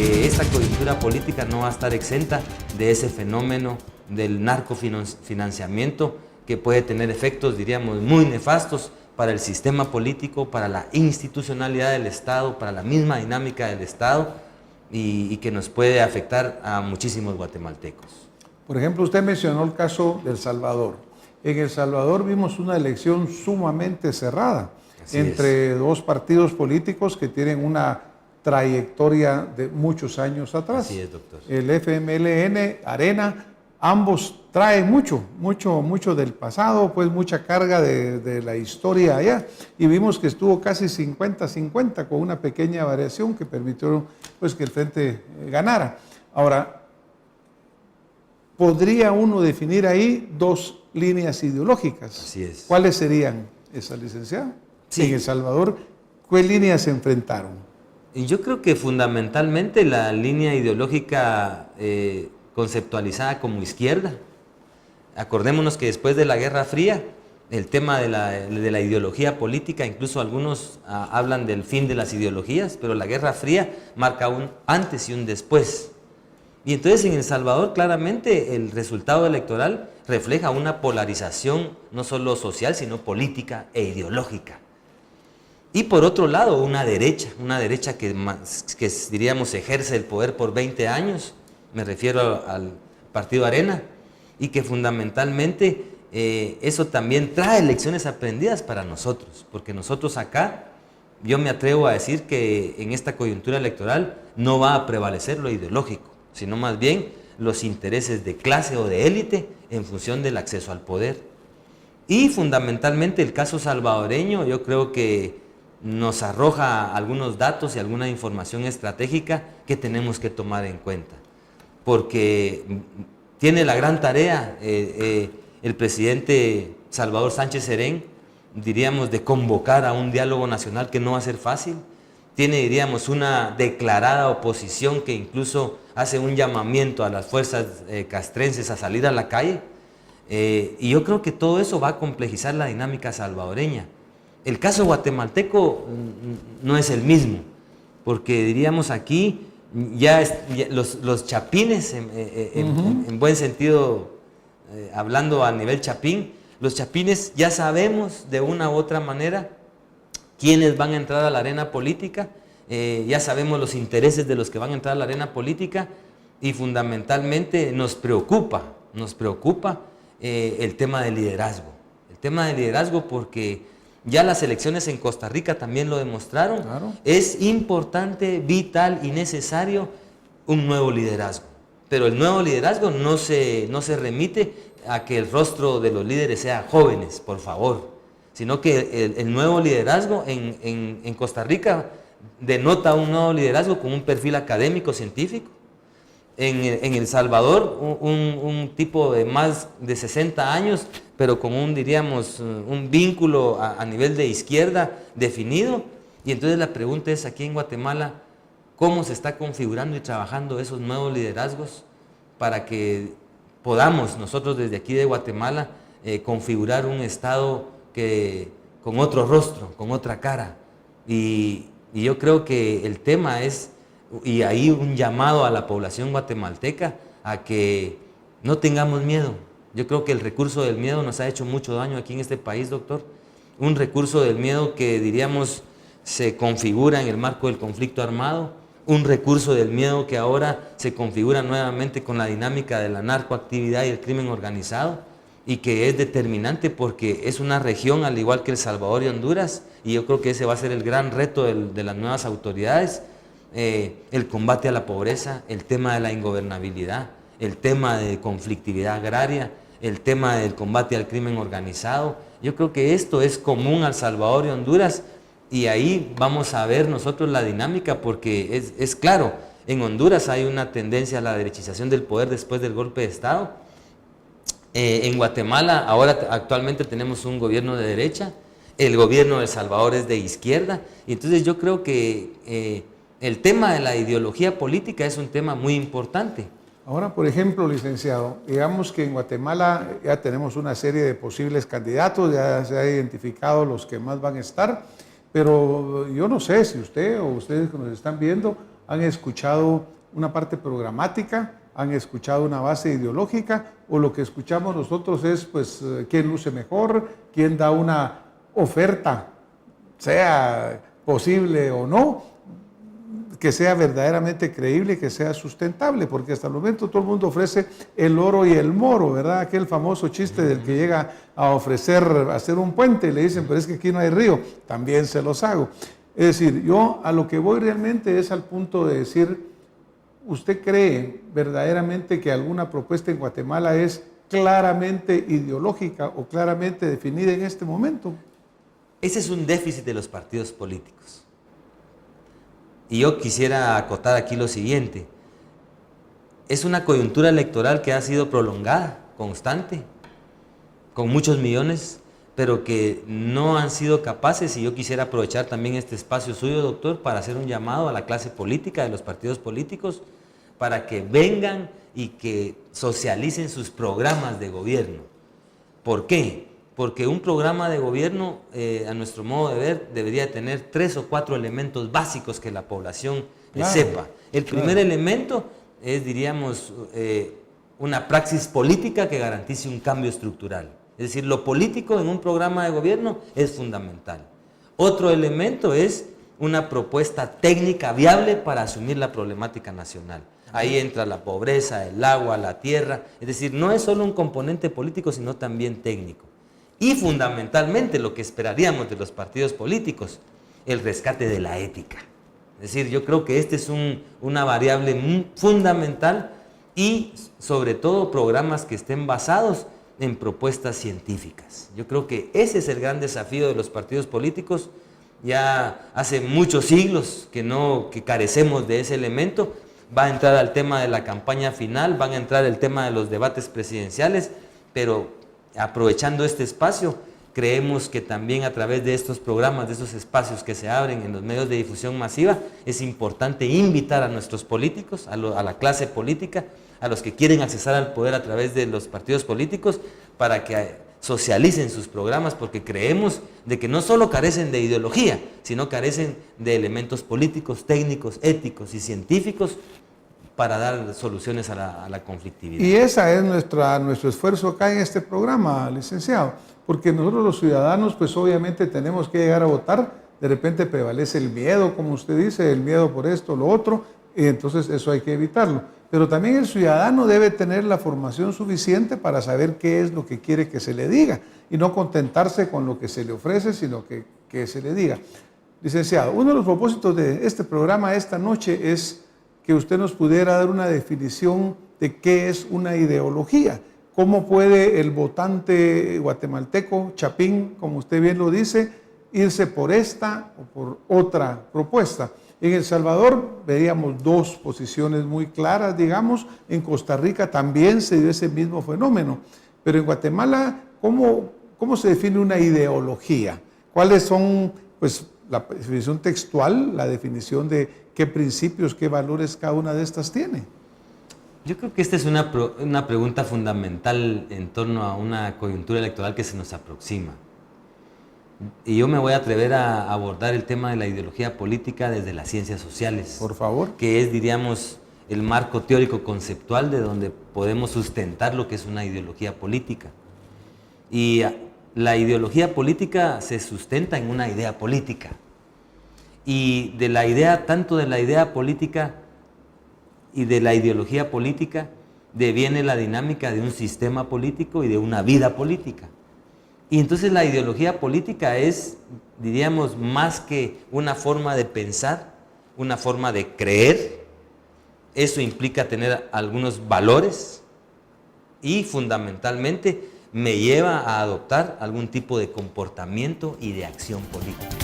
que esta coyuntura política no va a estar exenta de ese fenómeno del narcofinanciamiento que puede tener efectos, diríamos, muy nefastos para el sistema político, para la institucionalidad del Estado, para la misma dinámica del Estado y que nos puede afectar a muchísimos guatemaltecos. Por ejemplo, usted mencionó el caso de El Salvador. En El Salvador vimos una elección sumamente cerrada entre dos partidos políticos que tienen una trayectoria de muchos años atrás. Así es, doctor. El FMLN, Arena, ambos traen mucho del pasado, pues mucha carga de la historia allá. Y vimos que estuvo casi 50-50 con una pequeña variación que permitió pues, que el Frente ganara. Ahora, ¿podría uno definir ahí dos líneas ideológicas? Así es. ¿Cuáles serían esas, licenciado? Sí. En El Salvador, ¿qué líneas se enfrentaron? Yo creo que fundamentalmente la línea ideológica conceptualizada como izquierda. Acordémonos que después de la Guerra Fría, el tema de la ideología política, incluso algunos hablan del fin de las ideologías, pero la Guerra Fría marca un antes y un después. Y entonces en El Salvador claramente el resultado electoral refleja una polarización no solo social, sino política e ideológica. Y por otro lado, una derecha que diríamos ejerce el poder por 20 años, me refiero al Partido Arena, y que fundamentalmente eso también trae lecciones aprendidas para nosotros, porque nosotros acá, yo me atrevo a decir que en esta coyuntura electoral no va a prevalecer lo ideológico, sino más bien los intereses de clase o de élite en función del acceso al poder. Y fundamentalmente el caso salvadoreño, yo creo que nos arroja algunos datos y alguna información estratégica que tenemos que tomar en cuenta, porque tiene la gran tarea el presidente Salvador Sánchez Serén, diríamos, de convocar a un diálogo nacional que no va a ser fácil. Tiene, diríamos, una declarada oposición que incluso hace un llamamiento a las fuerzas castrenses a salir a la calle. Y yo creo que todo eso va a complejizar la dinámica salvadoreña. El caso guatemalteco no es el mismo, porque diríamos aquí los chapines, en buen sentido, hablando a nivel chapín, los chapines ya sabemos de una u otra manera quiénes van a entrar a la arena política, ya sabemos los intereses de los que van a entrar a la arena política y fundamentalmente nos preocupa el tema del liderazgo. El tema del liderazgo porque ya las elecciones en Costa Rica también lo demostraron. Claro. Es importante, vital y necesario un nuevo liderazgo. Pero el nuevo liderazgo no se remite a que el rostro de los líderes sea jóvenes, por favor, sino que el nuevo liderazgo en Costa Rica denota un nuevo liderazgo con un perfil académico, científico. En El Salvador, un tipo de más de 60 años, pero con diríamos, un vínculo a nivel de izquierda definido. Y entonces la pregunta es, aquí en Guatemala, ¿cómo se está configurando y trabajando esos nuevos liderazgos para que podamos nosotros desde aquí de Guatemala configurar un Estado con otro rostro, con otra cara? Y yo creo que el tema es, y ahí un llamado a la población guatemalteca a que no tengamos miedo. Yo creo que el recurso del miedo nos ha hecho mucho daño aquí en este país, doctor. Un recurso del miedo que diríamos se configura en el marco del conflicto armado, un recurso del miedo que ahora se configura nuevamente con la dinámica de la narcoactividad y el crimen organizado, y que es determinante porque es una región al igual que El Salvador y Honduras, y yo creo que ese va a ser el gran reto de las nuevas autoridades. El combate a la pobreza, el tema de la ingobernabilidad, el tema de conflictividad agraria, el tema del combate al crimen organizado. Yo creo que esto es común al Salvador y Honduras, y ahí vamos a ver nosotros la dinámica, porque es claro, en Honduras hay una tendencia a la derechización del poder después del golpe de Estado. En Guatemala ahora actualmente tenemos un gobierno de derecha, el gobierno de El Salvador es de izquierda, y entonces yo creo que el tema de la ideología política es un tema muy importante. Ahora, por ejemplo, licenciado, digamos que en Guatemala ya tenemos una serie de posibles candidatos, ya se han identificado los que más van a estar, pero yo no sé si usted o ustedes que nos están viendo han escuchado una parte programática, han escuchado una base ideológica, o lo que escuchamos nosotros es pues quién luce mejor, quién da una oferta, sea posible o no, que sea verdaderamente creíble, que sea sustentable, porque hasta el momento todo el mundo ofrece el oro y el moro, ¿verdad? Aquel famoso chiste del que llega a ofrecer hacer un puente y le dicen, pero es que aquí no hay río, también se los hago. Es decir, yo a lo que voy realmente es al punto de decir, ¿usted cree verdaderamente que alguna propuesta en Guatemala es claramente ideológica o claramente definida en este momento? Ese es un déficit de los partidos políticos. Y yo quisiera acotar aquí lo siguiente. Es una coyuntura electoral que ha sido prolongada, constante, con muchos millones, pero que no han sido capaces, y yo quisiera aprovechar también este espacio suyo, doctor, para hacer un llamado a la clase política de los partidos políticos, para que vengan y que socialicen sus programas de gobierno. ¿Por qué? Porque un programa de gobierno, a nuestro modo de ver, debería tener 3 o 4 elementos básicos que la población sepa. El primer elemento es, diríamos, una praxis política que garantice un cambio estructural. Es decir, lo político en un programa de gobierno es fundamental. Otro elemento es una propuesta técnica viable para asumir la problemática nacional. Ahí entra la pobreza, el agua, la tierra. Es decir, no es solo un componente político, sino también técnico. Y fundamentalmente lo que esperaríamos de los partidos políticos, el rescate de la ética. Es decir, yo creo que este es una variable fundamental y sobre todo programas que estén basados en propuestas científicas. Yo creo que ese es el gran desafío de los partidos políticos. Ya hace muchos siglos que carecemos de ese elemento. Va a entrar al tema de la campaña final, van a entrar el tema de los debates presidenciales, pero aprovechando este espacio, creemos que también a través de estos programas, de estos espacios que se abren en los medios de difusión masiva, es importante invitar a nuestros políticos, a la clase política, a los que quieren accesar al poder a través de los partidos políticos, para que socialicen sus programas, porque creemos de que no solo carecen de ideología, sino carecen de elementos políticos, técnicos, éticos y científicos para dar soluciones a la conflictividad. Y esa es nuestro esfuerzo acá en este programa, licenciado, porque nosotros los ciudadanos pues obviamente tenemos que llegar a votar, de repente prevalece el miedo, como usted dice, el miedo por esto, lo otro, y entonces eso hay que evitarlo. Pero también el ciudadano debe tener la formación suficiente para saber qué es lo que quiere que se le diga y no contentarse con lo que se le ofrece, sino que se le diga. Licenciado, uno de los propósitos de este programa esta noche es que usted nos pudiera dar una definición de qué es una ideología. ¿Cómo puede el votante guatemalteco, chapín, como usted bien lo dice, irse por esta o por otra propuesta? En El Salvador veíamos dos posiciones muy claras, digamos. En Costa Rica también se dio ese mismo fenómeno. Pero en Guatemala, ¿cómo se define una ideología? ¿Cuáles son, pues, la definición textual, la definición de qué principios, qué valores cada una de estas tiene? Yo creo que esta es una pregunta fundamental en torno a una coyuntura electoral que se nos aproxima. Y yo me voy a atrever a abordar el tema de la ideología política desde las ciencias sociales. Por favor. Que es, diríamos, el marco teórico conceptual de donde podemos sustentar lo que es una ideología política. Y la ideología política se sustenta en una idea política. Y tanto de la idea política y de la ideología política, deviene la dinámica de un sistema político y de una vida política. Y entonces la ideología política es, diríamos, más que una forma de pensar, una forma de creer. Eso implica tener algunos valores y fundamentalmente me lleva a adoptar algún tipo de comportamiento y de acción política.